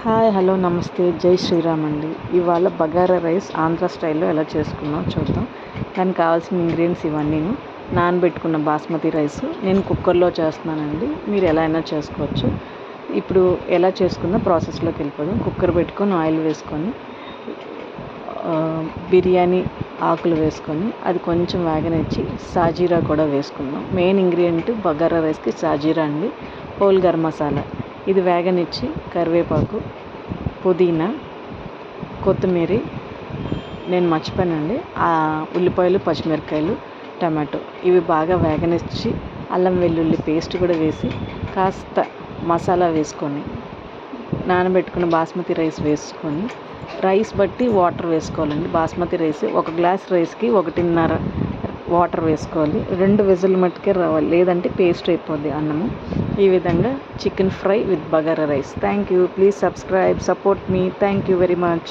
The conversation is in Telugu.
హాయ్ హలో నమస్తే జై శ్రీరామ్ అండి. ఇవాళ బగారా రైస్ ఆంధ్ర స్టైల్లో ఎలా చేసుకుందాం చూద్దాం. దానికి కావాల్సిన ఇంగ్రీడియంట్స్ ఇవన్నీ: నానబెట్టుకున్న బాస్మతి రైస్, నేను కుక్కర్లో చేస్తున్నానండి, మీరు ఎలా అయినా చేసుకోవచ్చు. ఇప్పుడు ఎలా చేసుకుందాం ప్రాసెస్లోకి వెళ్ళిపోదాం. కుక్కర్ పెట్టుకొని ఆయిల్ వేసుకొని బిర్యానీ ఆకులు వేసుకొని అది కొంచెం వేగనిచ్చి సాజీరా కూడా వేసుకుందాం. మెయిన్ ఇంగ్రీడియంట్ బగారా రైస్కి సాజీరా అండి, హోల్ గరం మసాలా. ఇది వేగనిచ్చి కరివేపాకు, పుదీనా, కొత్తిమీర, నేను మర్చిపోయానండి ఉల్లిపాయలు, పచ్చిమిరపకాయలు, టమాటో, ఇవి బాగా వేగనిచ్చి అల్లం వెల్లుల్లి పేస్ట్ కూడా వేసి కాస్త మసాలా వేసుకొని నానబెట్టుకున్న బాస్మతి రైస్ వేసుకొని రైస్ బట్టి వాటర్ వేసుకోవాలండి. బాస్మతి రైస్ 1 గ్లాస్ రైస్కి 1.5 వాటర్ వేసుకోవాలి. 2 విజిల్ మట్టుకే రావాలి, లేదంటే పేస్ట్ అయిపోద్ది అన్నము. ఈ విధంగా chicken fry with bagara rice. Thank you. Please subscribe, support me. Thank you very much.